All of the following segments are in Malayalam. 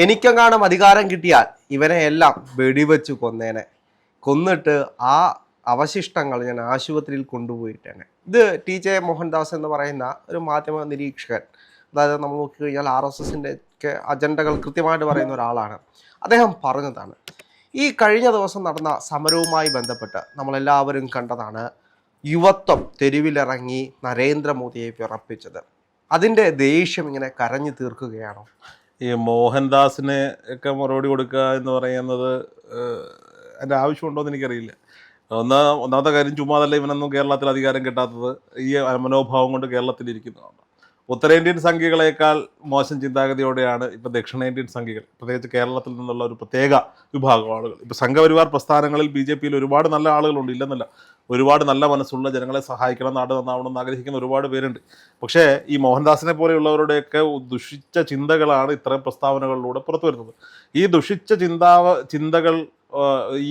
എനിക്കെങ്ങാനും അധികാരം കിട്ടിയാൽ ഇവനെ എല്ലാം വെടിവെച്ച് കൊന്നേനെ. കൊന്നിട്ട് ആ അവശിഷ്ടങ്ങൾ ഞാൻ ആശുപത്രിയിൽ കൊണ്ടുപോയിട്ടേനെ. ഇത് ടി.ജെ. മോഹൻദാസ് എന്ന് പറയുന്ന ഒരു മാധ്യമ നിരീക്ഷകൻ, അതായത് നമ്മൾ നോക്കിക്കഴിഞ്ഞാൽ RSSൻ്റെ ഒക്കെ അജണ്ടകൾ കൃത്യമായിട്ട് പറയുന്ന ഒരാളാണ്. അദ്ദേഹം പറഞ്ഞതാണ്. ഈ കഴിഞ്ഞ ദിവസം നടന്ന സമരവുമായി ബന്ധപ്പെട്ട് നമ്മളെല്ലാവരും കണ്ടതാണ് യുവത്വം തെരുവിലിറങ്ങി നരേന്ദ്രമോദിയെ വിറപ്പിച്ചത്. അതിൻ്റെ ദേഷ്യം ഇങ്ങനെ കരഞ്ഞു തീർക്കുകയാണോ? ഈ മോഹൻദാസിനെ ഒക്കെ മറുപടി കൊടുക്കുക എന്ന് പറയുന്നത് അതിൻ്റെ ആവശ്യമുണ്ടോ എന്ന് എനിക്കറിയില്ല. ഒന്നാമത്തെ കാര്യം, ചുമ്മാതല്ല ഇവനൊന്നും കേരളത്തിൽ അധികാരം കിട്ടാത്തത്. ഈ മനോഭാവം കൊണ്ട് കേരളത്തിലിരിക്കുന്നതാണ്. ഉത്തരേന്ത്യൻ സംഖ്യകളേക്കാൾ മോശം ചിന്താഗതിയോടെയാണ് ഇപ്പോൾ ദക്ഷിണേന്ത്യൻ സംഖ്യകൾ, പ്രത്യേകിച്ച് കേരളത്തിൽ നിന്നുള്ള ഒരു പ്രത്യേക വിഭാഗം ആളുകൾ. ഇപ്പോൾ സംഘപരിവാർ പ്രസ്ഥാനങ്ങളിൽ BJP-യിൽ ഒരുപാട് നല്ല ആളുകളുണ്ട്, ഇല്ലെന്നല്ല. ഒരുപാട് നല്ല മനസ്സുള്ള, ജനങ്ങളെ സഹായിക്കണം, നാട് നന്നാവണം എന്ന് ആഗ്രഹിക്കുന്ന ഒരുപാട് പേരുണ്ട്. പക്ഷേ ഈ മോഹൻദാസിനെ പോലെയുള്ളവരുടെയൊക്കെ ദുഷിച്ച ചിന്തകളാണ് ഇത്തരം പ്രസ്താവനകളിലൂടെ പുറത്തു വരുന്നത്. ഈ ദുഷിച്ച ചിന്തകൾ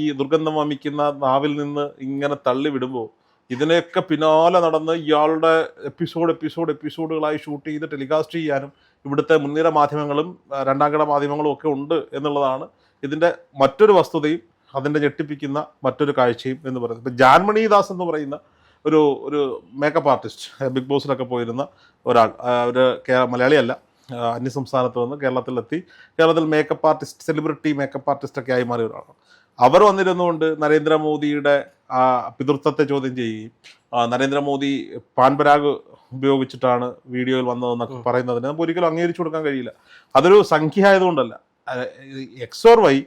ഈ ദുർഗന്ധം വമിക്കുന്ന നാവിൽ നിന്ന് ഇങ്ങനെ തള്ളിവിടുമ്പോൾ ഇതിനെയൊക്കെ പിന്നാലെ നടന്ന് ഇയാളുടെ എപ്പിസോഡുകളായി ഷൂട്ട് ചെയ്ത് ടെലികാസ്റ്റ് ചെയ്യാനും ഇവിടുത്തെ മുൻനിര മാധ്യമങ്ങളും രണ്ടാംകിട മാധ്യമങ്ങളും ഒക്കെ ഉണ്ട് എന്നുള്ളതാണ് ഇതിൻ്റെ മറ്റൊരു വസ്തുതയും അതിൻ്റെ ഞെട്ടിപ്പിക്കുന്ന മറ്റൊരു കാഴ്ചയും എന്ന് പറയുന്നത്. ഇപ്പം ജാൻമണി ദാസ് എന്ന് പറയുന്ന ഒരു മേക്കപ്പ് ആർട്ടിസ്റ്റ്, ബിഗ് ബോസിലൊക്കെ പോയിരുന്ന ഒരാൾ, ഒരു മലയാളിയല്ല, അന്യസംസ്ഥാനത്ത് വന്ന് കേരളത്തിലെത്തി കേരളത്തിൽ മേക്കപ്പ് ആർട്ടിസ്റ്റ്, സെലിബ്രിറ്റി മേക്കപ്പ് ആർട്ടിസ്റ്റൊക്കെ ആയി മാറിയ ഒരാളാണ്. അവർ വന്നിരുന്നുകൊണ്ട് നരേന്ദ്രമോദിയുടെ പിതൃത്വത്തെ ചോദ്യം ചെയ്യുകയും നരേന്ദ്രമോദി പാൻപരാഗ് ഉപയോഗിച്ചിട്ടാണ് വീഡിയോയിൽ വന്നതെന്നൊക്കെ പറയുന്നതിന് നമുക്ക് ഒരിക്കലും അംഗീകരിച്ചു കൊടുക്കാൻ കഴിയില്ല. അതൊരു സംഖ്യ ആയതുകൊണ്ടല്ല. X or Y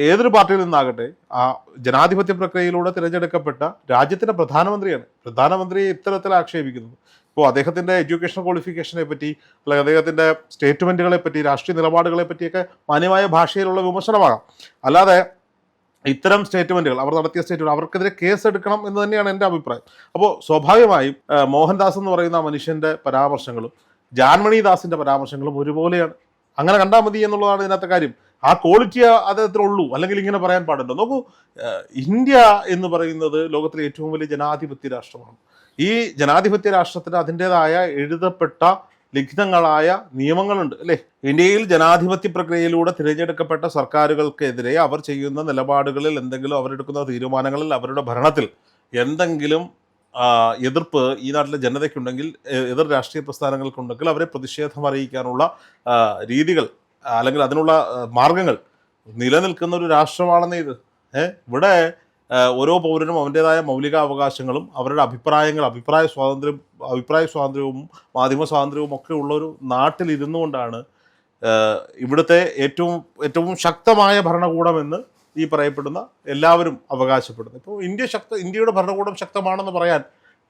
ഏതൊരു പാർട്ടിയിൽ നിന്നാകട്ടെ, ആ ജനാധിപത്യ പ്രക്രിയയിലൂടെ തിരഞ്ഞെടുക്കപ്പെട്ട രാജ്യത്തിൻ്റെ പ്രധാനമന്ത്രിയാണ്. പ്രധാനമന്ത്രിയെ ഇത്തരത്തിൽ ആക്ഷേപിക്കുന്നത്. ഇപ്പോൾ അദ്ദേഹത്തിൻ്റെ എഡ്യൂക്കേഷൻ ക്വാളിഫിക്കേഷനെ പറ്റി, അല്ലെങ്കിൽ അദ്ദേഹത്തിൻ്റെ സ്റ്റേറ്റ്മെൻറ്റുകളെ പറ്റി, രാഷ്ട്രീയ നിലപാടുകളെ പറ്റിയൊക്കെ മാന്യമായ ഭാഷയിലുള്ള വിമർശനമാകാം. അല്ലാതെ ഇത്തരം സ്റ്റേറ്റ്മെൻറ്റുകൾ, അവർ നടത്തിയ സ്റ്റേറ്റ്മെൻറ്റ്, അവർക്കെതിരെ കേസ് എടുക്കണം എന്ന് തന്നെയാണ് എൻ്റെ അഭിപ്രായം. അപ്പോൾ സ്വാഭാവികമായും മോഹൻദാസ് എന്ന് പറയുന്ന മനുഷ്യൻ്റെ പരാമർശങ്ങളും ജാൻമണി ദാസിൻ്റെ പരാമർശങ്ങളും ഒരുപോലെയാണ്. അങ്ങനെ കണ്ടാൽ മതി എന്നുള്ളതാണ് ഇതിനകത്തെ കാര്യം. ആ ക്വാളിറ്റി അദ്ദേഹത്തിനുള്ളൂ, അല്ലെങ്കിൽ ഇങ്ങനെ പറയാൻ പാടുണ്ടോ? നോക്കൂ, ഇന്ത്യ എന്ന് പറയുന്നത് ലോകത്തിലെ ഏറ്റവും വലിയ ജനാധിപത്യ രാഷ്ട്രമാണ്. ഈ ജനാധിപത്യ രാഷ്ട്രത്തിന് അതിൻ്റെതായ എഴുതപ്പെട്ട ലിഖിതങ്ങളായ നിയമങ്ങളുണ്ട്, അല്ലേ? ഇന്ത്യയിൽ ജനാധിപത്യ പ്രക്രിയയിലൂടെ തിരഞ്ഞെടുക്കപ്പെട്ട സർക്കാരുകൾക്കെതിരെ അവർ ചെയ്യുന്ന നിലപാടുകളിൽ എന്തെങ്കിലും, അവരെടുക്കുന്ന തീരുമാനങ്ങളിൽ, അവരുടെ ഭരണത്തിൽ എന്തെങ്കിലും എതിർപ്പ് ഈ നാട്ടിലെ ജനതയ്ക്കുണ്ടെങ്കിൽ, എതിർ രാഷ്ട്രീയ പ്രസ്ഥാനങ്ങൾക്കുണ്ടെങ്കിൽ അവരെ പ്രതിഷേധം അറിയിക്കാനുള്ള രീതികൾ, അല്ലെങ്കിൽ അതിനുള്ള മാർഗങ്ങൾ നിലനിൽക്കുന്ന ഒരു രാഷ്ട്രമാണെന്നേ ഇത്. ഇവിടെ ഓരോ പൗരനും അവൻ്റേതായ മൗലിക അവകാശങ്ങളും അവരുടെ അഭിപ്രായ സ്വാതന്ത്ര്യവും മാധ്യമ സ്വാതന്ത്ര്യവും ഒക്കെ ഉള്ള ഒരു നാട്ടിലിരുന്നു കൊണ്ടാണ് ഇവിടുത്തെ ഏറ്റവും ശക്തമായ ഭരണകൂടമെന്ന് ഈ പറയപ്പെടുന്ന എല്ലാവരും അവകാശപ്പെടുന്നത്. ഇപ്പോൾ ഇന്ത്യയുടെ ഭരണകൂടം ശക്തമാണെന്ന് പറയാൻ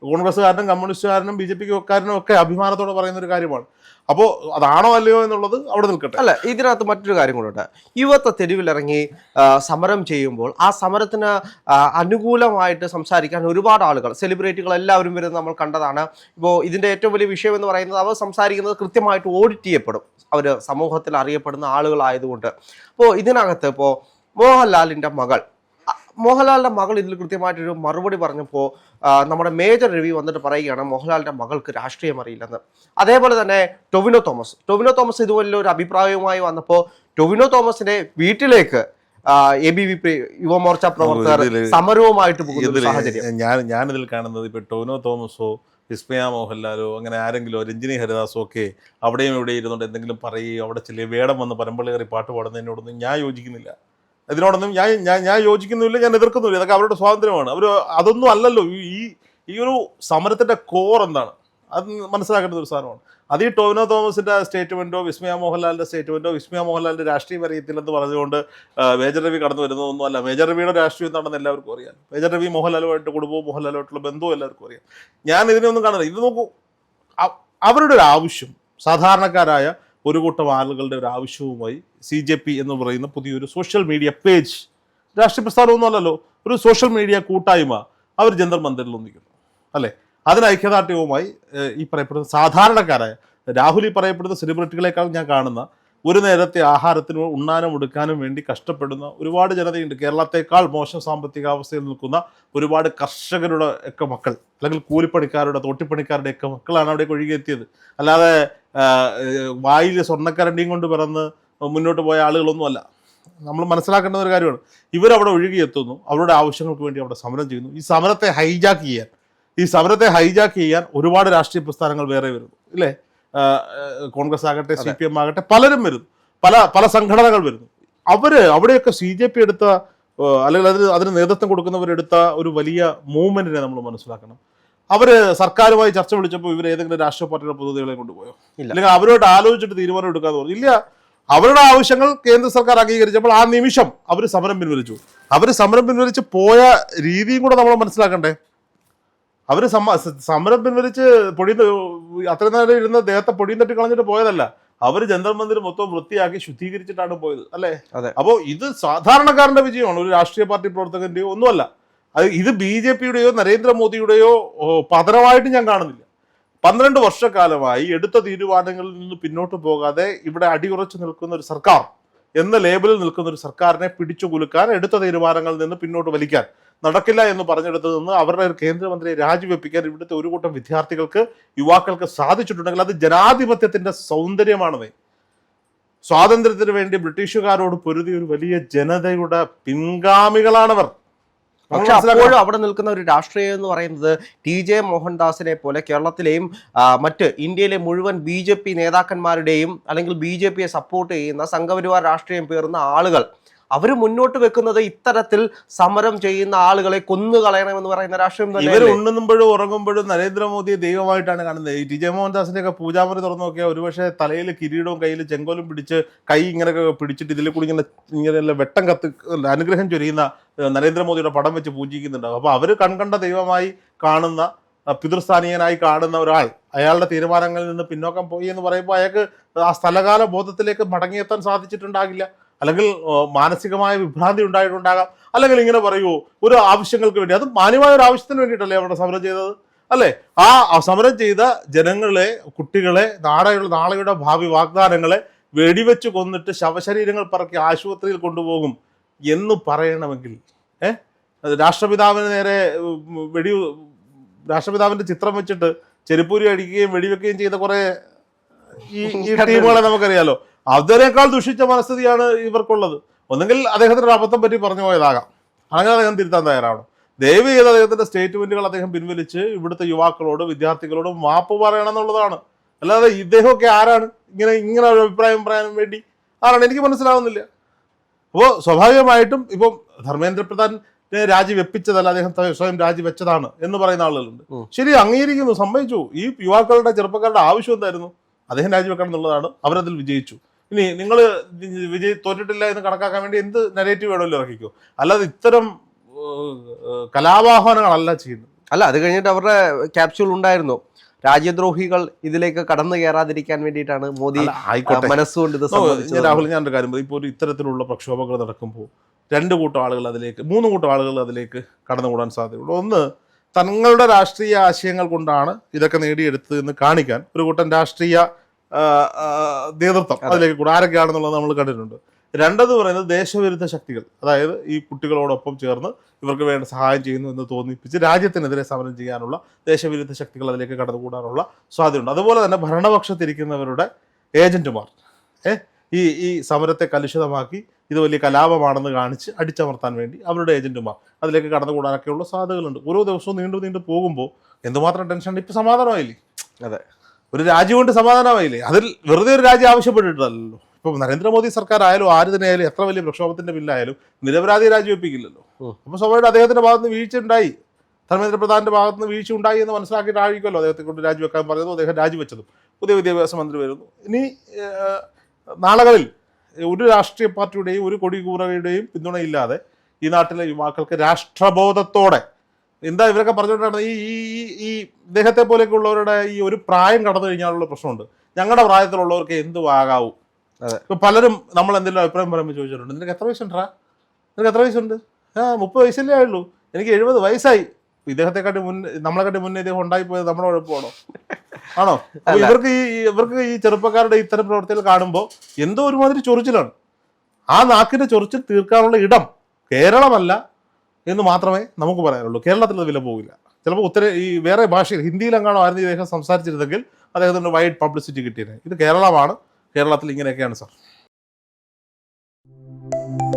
കോൺഗ്രസ്സുകാരനും കമ്മ്യൂണിസ്റ്റുകാരനും BJP-ക്കാരനും ഒക്കെ അഭിമാനത്തോടെ പറയുന്ന ഒരു കാര്യമാണ്. അപ്പോൾ അതാണോ അല്ലയോ എന്നുള്ളത് അവിടെ നിൽക്കട്ടെ. അല്ല, ഇതിനകത്ത് മറ്റൊരു കാര്യം കൂടെ, യുവത്വ തെരുവിലിറങ്ങി സമരം ചെയ്യുമ്പോൾ ആ സമരത്തിന് അനുകൂലമായിട്ട് സംസാരിക്കാൻ ഒരുപാട് ആളുകൾ, സെലിബ്രിറ്റികൾ എല്ലാവരും വരുന്നത് നമ്മൾ കണ്ടതാണ്. ഇപ്പോൾ ഇതിൻ്റെ ഏറ്റവും വലിയ വിഷയം എന്ന് പറയുന്നത്, അവർ സംസാരിക്കുന്നത് കൃത്യമായിട്ട് ഓഡിറ്റ് ചെയ്യപ്പെടും, അവർ സമൂഹത്തിൽ അറിയപ്പെടുന്ന ആളുകളായതുകൊണ്ട്. അപ്പോൾ ഇതിനകത്ത് ഇപ്പോൾ മോഹൻലാലിൻ്റെ മകൾ ഇതിൽ കൃത്യമായിട്ടൊരു മറുപടി പറഞ്ഞപ്പോൾ നമ്മുടെ മേജർ രവി വന്നിട്ട് പറയുകയാണ് മോഹൻലാലിൻ്റെ മകൾക്ക് രാഷ്ട്രീയം അറിയില്ലെന്ന്. അതേപോലെ തന്നെ ടൊവിനോ തോമസ് ഇതുപോലെ ഒരു അഭിപ്രായവുമായി വന്നപ്പോൾ ടൊവിനോ തോമസിന്റെ വീട്ടിലേക്ക് ABVP യുവമോർച്ച പ്രവർത്തകർ സമരവുമായിട്ട് പോകുന്ന സാഹചര്യം ഞാനിതിൽ കാണുന്നത്. ഇപ്പോൾ ടൊവിനോ തോമസോ വിസ്മയ മോഹൻലാലോ അങ്ങനെ ആരെങ്കിലോ, രഞ്ജിനി ഹരിദാസോ ഒക്കെ അവിടെയും ഇവിടെ ഇരുന്നുകൊണ്ട് എന്തെങ്കിലും പറയുകയോ അവിടെ ചില വേടം വന്ന് പരമ്പളേറി പാട്ട് പാടുന്നതിനോടൊന്നും ഞാൻ യോജിക്കുന്നില്ല. ഇതിനോടൊന്നും ഞാൻ യോജിക്കുന്നില്ല, ഞാൻ എതിർക്കുന്നില്ല. ഇതൊക്കെ അവരുടെ സ്വാതന്ത്ര്യമാണ്. അതൊന്നും അല്ലല്ലോ ഈ ഒരു സമരത്തിൻ്റെ കോർ എന്താണ് അത് മനസ്സിലാക്കേണ്ട ഒരു സാധനമാണ്. അത് ഈ ടൊവിനോ തോമസിൻ്റെ സ്റ്റേറ്റ്മെൻറ്റോ വിസ്മയ മോഹൻലാലിൻ്റെ സ്റ്റേറ്റ്മെൻറ്റോ, വിസ്മയ മോഹൻലാലിൻ്റെ രാഷ്ട്രീയം അറിയത്തില്ലെന്ന് പറഞ്ഞുകൊണ്ട് മേജർ രവി കടന്നു വരുന്നതൊന്നും അല്ല. മേജർ രവിയുടെ രാഷ്ട്രീയം എന്താണെന്ന് എല്ലാവർക്കും അറിയാം. മേജർ രവി മോഹൻലാലുമായിട്ട് കുടുംബവും മോഹൻലാലുമായിട്ടുള്ള ബന്ധവും എല്ലാവർക്കും അറിയാം. ഞാൻ ഇതിനൊന്നും കാണുന്നില്ല. ഇത് നോക്കൂ, അവരുടെ ഒരു ആവശ്യം, സാധാരണക്കാരായ ഒരു കൂട്ടം ആളുകളുടെ ഒരു ആവശ്യവുമായി CJP എന്ന് പറയുന്ന പുതിയൊരു സോഷ്യൽ മീഡിയ പേജ്, രാഷ്ട്രീയ പ്രസ്ഥാനമൊന്നും അല്ലല്ലോ, ഒരു സോഷ്യൽ മീഡിയ കൂട്ടായ്മ, അവർ ജന്തർ മന്ദിറിൽ ഒന്നിക്കുന്നു, അല്ലേ? അതിന് ഐക്യദാർഢ്യവുമായി ഈ പറയപ്പെടുന്ന സാധാരണക്കാരായ, രാഹുൽ ഈ പറയപ്പെടുന്ന സെലിബ്രിറ്റികളെക്കാൾ ഞാൻ കാണുന്ന ഒരു നേരത്തെ ആഹാരത്തിന് ഉണ്ണാനും ഉടുക്കാനും വേണ്ടി കഷ്ടപ്പെടുന്ന ഒരുപാട് ജനതയുണ്ട്. കേരളത്തെക്കാൾ മോശം സാമ്പത്തികാവസ്ഥയിൽ നിൽക്കുന്ന ഒരുപാട് കർഷകരുടെ ഒക്കെ മക്കൾ, അല്ലെങ്കിൽ കൂലിപ്പണിക്കാരുടെ, തോട്ടിപ്പണിക്കാരുടെ ഒക്കെ മക്കളാണ് അവിടേക്ക് ഒഴുകിയെത്തിയത്. അല്ലാതെ വായിൽ സ്വർണ്ണക്കരണ്ടിയും കൊണ്ട് പിറന്ന് മുന്നോട്ട് പോയ ആളുകളൊന്നുമല്ല. നമ്മൾ മനസ്സിലാക്കേണ്ട ഒരു കാര്യമാണ്. ഇവരവിടെ ഒഴുകിയെത്തുന്നു, അവരുടെ ആവശ്യങ്ങൾക്ക് വേണ്ടി അവിടെ സമരം ചെയ്യുന്നു. ഈ സമരത്തെ ഹൈജാക്ക് ചെയ്യാൻ ഒരുപാട് രാഷ്ട്രീയ പ്രസ്ഥാനങ്ങൾ വേറെ വരുന്നു, ഇല്ലേ? കോൺഗ്രസ് ആകട്ടെ, CPM ആകട്ടെ, പലരും വരുന്നു, പല സംഘടനകൾ വരുന്നു. അവിടെയൊക്കെ CJP എടുത്ത അല്ലെങ്കിൽ അതിന് നേതൃത്വം കൊടുക്കുന്നവരെടുത്ത ഒരു വലിയ മൂവ്മെന്റിനെ നമ്മൾ മനസ്സിലാക്കണം. അവര് സർക്കാരുമായി ചർച്ച വിളിച്ചപ്പോൾ ഇവർ ഏതെങ്കിലും രാഷ്ട്രീയ പാർട്ടിയുടെ പ്രതിനിധികളെ കൊണ്ടുപോയോ? അല്ലെങ്കിൽ അവരോട് ആലോചിച്ചിട്ട് തീരുമാനം എടുക്കാന്ന് പറഞ്ഞു? ഇല്ല. അവരുടെ ആവശ്യങ്ങൾ കേന്ദ്ര സർക്കാർ അംഗീകരിച്ചപ്പോൾ ആ നിമിഷം അവർ സമരം പിൻവലിച്ചു പോയ രീതിയും കൂടെ നമ്മൾ മനസ്സിലാക്കണ്ടേ. അവര് സമരം പിൻവലിച്ച് അത്രയും നേരം ഇരുന്ന ദേഹത്തെ പൊടിയും തട്ടി കളഞ്ഞിട്ട് പോയതല്ല. അവർ ജന്തർ മന്ദിർ മൊത്തം വൃത്തിയാക്കി ശുദ്ധീകരിച്ചിട്ടാണ് പോയത്, അല്ലേ? അപ്പോൾ ഇത് സാധാരണക്കാരന്റെ വിജയമാണ്, ഒരു രാഷ്ട്രീയ പാർട്ടി പ്രവർത്തകന്റെയോ ഒന്നുമല്ല. ഇത് BJPയുടെയോ നരേന്ദ്രമോദിയുടെയോ പതനമായിട്ട് ഞാൻ കാണുന്നില്ല. 12 വർഷക്കാലമായി എടുത്ത തീരുമാനങ്ങളിൽ നിന്ന് പിന്നോട്ട് പോകാതെ ഇവിടെ അടിയുറച്ചു നിൽക്കുന്ന ഒരു സർക്കാർ എന്ന ലേബലിൽ നിൽക്കുന്ന ഒരു സർക്കാരിനെ പിടിച്ചു കുലുക്കാൻ, എടുത്ത തീരുമാനങ്ങളിൽ നിന്ന് പിന്നോട്ട് വലിക്കാൻ, നടക്കില്ല എന്ന് പറഞ്ഞെടുത്ത് നിന്ന് അവരുടെ ഒരു കേന്ദ്രമന്ത്രിയെ രാജിവെപ്പിക്കാൻ ഇവിടുത്തെ ഒരു കൂട്ടം വിദ്യാർത്ഥികൾക്ക്, യുവാക്കൾക്ക് സാധിച്ചിട്ടുണ്ടെങ്കിൽ അത് ജനാധിപത്യത്തിന്റെ സൗന്ദര്യമാണത്. സ്വാതന്ത്ര്യത്തിന് വേണ്ടി ബ്രിട്ടീഷുകാരോട് പൊരുതിയ ഒരു വലിയ ജനതയുടെ പിൻഗാമികളാണവർ. പക്ഷെ അപ്പോഴും അവിടെ നിൽക്കുന്ന ഒരു രാഷ്ട്രീയം എന്ന് പറയുന്നത് TJ മോഹൻദാസിനെ പോലെ കേരളത്തിലെയും മറ്റ് ഇന്ത്യയിലെ മുഴുവൻ BJP നേതാക്കന്മാരുടെയും അല്ലെങ്കിൽ BJPയെ സപ്പോർട്ട് ചെയ്യുന്ന സംഘപരിവാർ രാഷ്ട്രീയം പേറുന്ന ആളുകൾ അവർ മുന്നോട്ട് വെക്കുന്നത് ഇത്തരത്തിൽ സമരം ചെയ്യുന്ന ആളുകളെ കൊന്നുകളയണമെന്ന് പറയുന്ന രാഷ്ട്രീയം തന്നെ. ഇവർ ഉണ്ണുമ്പോഴും ഉറങ്ങുമ്പോഴും നരേന്ദ്രമോദിയെ ദൈവമായിട്ടാണ് കാണുന്നത്. ഈ TJ മോഹൻദാസിന്റെ ഒക്കെ പൂജാമുറി തുറന്നു നോക്കിയാൽ ഒരുപക്ഷെ തലയിൽ കിരീടവും കയ്യിൽ ചെങ്കോലും പിടിച്ച് കൈ ഇങ്ങനെയൊക്കെ പിടിച്ചിട്ട് ഇതിൽ കൂടി ഇങ്ങനെ വെട്ടം അനുഗ്രഹം ചൊരിയുന്ന നരേന്ദ്രമോദിയുടെ പടം വെച്ച് പൂജിക്കുന്നുണ്ടാവും. അപ്പൊ അവര് കൺകണ്ട ദൈവമായി കാണുന്ന, പിതൃസ്ഥാനീയനായി കാണുന്ന ഒരാൾ അയാളുടെ തീരുമാനങ്ങളിൽ നിന്ന് പിന്നോക്കം പോയി എന്ന് പറയുമ്പോൾ അയാൾക്ക് ആ സ്ഥലകാല ബോധത്തിലേക്ക് മടങ്ങിയെത്താൻ സാധിച്ചിട്ടുണ്ടാകില്ല. അല്ലെങ്കിൽ മാനസികമായ വിഭ്രാന്തി ഉണ്ടായിട്ടുണ്ടാകാം. അല്ലെങ്കിൽ ഇങ്ങനെ പറയുമോ, ഒരു ആവശ്യങ്ങൾക്ക് വേണ്ടി, അത് മാന്യമായ ഒരു ആവശ്യത്തിന് വേണ്ടിയിട്ടല്ലേ അവിടെ സമരം ചെയ്തത്, അല്ലേ? ആ സമരം ചെയ്ത ജനങ്ങളെ, കുട്ടികളെ, നാളെയുടെ ഭാവി വാഗ്ദാനങ്ങളെ വെടിവെച്ച് കൊന്നിട്ട് ശവശരീരങ്ങൾ പറക്കി ആശുപത്രിയിൽ കൊണ്ടുപോകും എന്ന് പറയണമെങ്കിൽ രാഷ്ട്രപിതാവിന് നേരെ രാഷ്ട്രപിതാവിന്റെ ചിത്രം വെച്ചിട്ട് ചെരുപ്പൂരി അടിക്കുകയും വെടിവെക്കുകയും ചെയ്ത കുറെ ഈ ടീമുകളെ നമുക്കറിയാലോ. അതിനേക്കാൾ ദുഷിച്ച മനസ്ഥിതിയാണ് ഇവർക്കുള്ളത്. ഒന്നെങ്കിൽ അദ്ദേഹത്തിന് ഒരു അബദ്ധം പറ്റി പറഞ്ഞു പോയതാകാം, അങ്ങനെ അദ്ദേഹം തിരുത്താൻ തയ്യാറാവണം. ദയവ് ചെയ്ത് അദ്ദേഹത്തിന്റെ സ്റ്റേറ്റ്മെന്റുകൾ അദ്ദേഹം പിൻവലിച്ച് ഇവിടുത്തെ യുവാക്കളോട്, വിദ്യാർത്ഥികളോടും മാപ്പ് പറയണം എന്നുള്ളതാണ്. അല്ലാതെ ഇദ്ദേഹമൊക്കെ ആരാണ് ഇങ്ങനെ ഒരു അഭിപ്രായം പറയാൻ വേണ്ടി? ആരാണ്? എനിക്ക് മനസ്സിലാവുന്നില്ല. അപ്പോൾ സ്വാഭാവികമായിട്ടും ഇപ്പം ധർമ്മേന്ദ്ര പ്രധാൻ രാജിവെപ്പിച്ചതല്ല, അദ്ദേഹം സ്വയം രാജിവെച്ചതാണ് എന്ന് പറയുന്ന ആളുകളുണ്ട്. ശരി, അംഗീകരിക്കുന്നു, സമ്മതിച്ചു. ഈ യുവാക്കളുടെ, ചെറുപ്പക്കാരുടെ ആവശ്യം എന്തായിരുന്നു? അദ്ദേഹം രാജിവെക്കണം എന്നുള്ളതാണ്. അവരതിൽ വിജയിച്ചു. ഇനി നിങ്ങൾ തോറ്റിട്ടില്ല എന്ന് കണക്കാക്കാൻ വേണ്ടി എന്ത് നെഗറ്റീവ് വേണമല്ലോ ഇറക്കിക്കോ. അല്ലാതെ ഇത്തരം കലാവാഹനങ്ങളല്ല ചെയ്യുന്നത്. അല്ല, അത് കഴിഞ്ഞിട്ട് അവരുടെ ക്യാപ്സ്യൂൾ ഉണ്ടായിരുന്നു, രാജ്യദ്രോഹികൾ ഇതിലേക്ക് കടന്നു കയറാതിരിക്കാൻ വേണ്ടിയിട്ടാണ് മോദി മനസ്സുകൊണ്ട് ഇത് സംബന്ധിച്ചത്. രാഹുൽ, ഞാനൊരു കാര്യം പറയും. ഇപ്പോൾ ഒരു ഇത്തരത്തിലുള്ള പ്രക്ഷോഭങ്ങൾ നടക്കുമ്പോൾ 2 കൂട്ടം ആളുകൾ അതിലേക്ക്, 3 കൂട്ടം ആളുകൾ അതിലേക്ക് കടന്നുകൂടാൻ സാധ്യതയുള്ളൂ. ഒന്ന്, തങ്ങളുടെ രാഷ്ട്രീയ ആശയങ്ങൾ കൊണ്ടാണ് ഇതൊക്കെ നേടിയെടുത്തത് എന്ന് കാണിക്കാൻ ഒരു കൂട്ടം രാഷ്ട്രീയ നേതൃത്വം അതിലേക്ക് കൂടെ ആരൊക്കെയാണെന്നുള്ളത് നമ്മൾ കണ്ടിട്ടുണ്ട്. 2 എന്ന് പറയുന്നത് ദേശവിരുദ്ധ ശക്തികൾ, അതായത് ഈ കുട്ടികളോടൊപ്പം ചേർന്ന് ഇവർക്ക് വേണ്ട സഹായം ചെയ്യുന്നു എന്ന് തോന്നിപ്പിച്ച് രാജ്യത്തിനെതിരെ സമരം ചെയ്യാനുള്ള ദേശവിരുദ്ധ ശക്തികൾ അതിലേക്ക് കടന്നുകൂടാനുള്ള സാധ്യതയുണ്ട്. അതുപോലെ തന്നെ ഭരണപക്ഷത്തിരിക്കുന്നവരുടെ ഏജന്റുമാർ ഈ സമരത്തെ കലുഷിതമാക്കി ഇത് വലിയ കലാപമാണെന്ന് കാണിച്ച് അടിച്ചമർത്താൻ വേണ്ടി അവരുടെ ഏജന്റുമാർ അതിലേക്ക് കടന്നുകൂടാനൊക്കെയുള്ള സാധ്യതകളുണ്ട്. ഓരോ ദിവസവും നീണ്ടു പോകുമ്പോൾ എന്തുമാത്രം ടെൻഷൻ. ഇപ്പം സമാധാനമായില്ലേ? അതെ, ഒരു രാജ്യം കൊണ്ട് സമാധാനമായില്ലേ? അതിൽ വെറുതെ ഒരു രാജ്യം ആവശ്യപ്പെട്ടിട്ടല്ലോ. ഇപ്പം നരേന്ദ്രമോദി സർക്കാർ ആയാലും ആര് തന്നെ ആയാലും എത്ര വലിയ പ്രക്ഷോഭത്തിന്റെ ബില്ലായാലും നിരപരാധി രാജിവെപ്പിക്കില്ലല്ലോ. അപ്പോൾ സ്വാഭാവികമായിട്ട് അദ്ദേഹത്തിന്റെ ഭാഗത്ത് നിന്ന് വീഴ്ച ഉണ്ടായി, ധർമ്മേന്ദ്ര പ്രധാന്റെ ഭാഗത്ത് നിന്ന് വീഴ്ച ഉണ്ടായി എന്ന് മനസ്സിലാക്കിയിട്ടായിരിക്കുമല്ലോ അദ്ദേഹത്തെ കൊണ്ട് രാജിവെക്കാൻ പറഞ്ഞതും അദ്ദേഹം രാജിവെച്ചതും. പുതിയ വിദ്യാഭ്യാസ മന്ത്രി വരുന്നു. ഇനി നാളുകളിൽ ഒരു രാഷ്ട്രീയ പാർട്ടിയുടെയും ഒരു കൊടികൂറയുടെയും പിന്തുണയില്ലാതെ ഈ നാട്ടിലെ യുവാക്കൾക്ക് രാഷ്ട്രബോധത്തോടെ, എന്താ ഇവരൊക്കെ പറഞ്ഞുകൊണ്ടാണ് ഈ ഇദ്ദേഹത്തെ പോലെയൊക്കെ ഉള്ളവരുടെ ഈ ഒരു പ്രായം കടന്നു കഴിഞ്ഞാലുള്ള പ്രശ്നമുണ്ട്. ഞങ്ങളുടെ പ്രായത്തിലുള്ളവർക്ക് എന്തും ആകാവൂ. ഇപ്പൊ പലരും നമ്മൾ എന്തെങ്കിലും അഭിപ്രായം പറയുമ്പോൾ ചോദിച്ചിട്ടുണ്ട്, നിനക്ക് എത്ര വയസ്സുണ്ടാ? നിനക്ക് എത്ര വയസ്സുണ്ട്? 30 വയസ്സല്ലേ ആയുള്ളൂ. എനിക്ക് 70 വയസ്സായി. ഇദ്ദേഹത്തെക്കാട്ടി നമ്മളെക്കാട്ടി മുന്നേ ഇദ്ദേഹം ഉണ്ടായിപ്പോയത് നമ്മുടെ കുഴപ്പമാണോ? ആണോ? ഇവർക്ക് ഈ ചെറുപ്പക്കാരുടെ ഇത്തരം പ്രവർത്തികൾ കാണുമ്പോൾ എന്തോ ഒരുമാതിരി ചൊറിച്ചിലാണ്. ആ നാക്കിന്റെ ചൊറിച്ചിൽ തീർക്കാനുള്ള ഇടം കേരളമല്ല എന്ന് മാത്രമേ നമുക്ക് പറയാനുള്ളൂ. കേരളത്തിൽ വില പോകില്ല. ചിലപ്പോൾ ഈ വേറെ ഭാഷയിൽ, ഹിന്ദിയിലെങ്ങാണോ ആയിരുന്നു ഇദ്ദേഹം സംസാരിച്ചിരുന്നെങ്കിൽ അദ്ദേഹത്തിന് വൈഡ് പബ്ലിസിറ്റി കിട്ടിയത്. ഇത് കേരളമാണ്, കേരളത്തിൽ ഇങ്ങനെയൊക്കെയാണ് സാർ. you.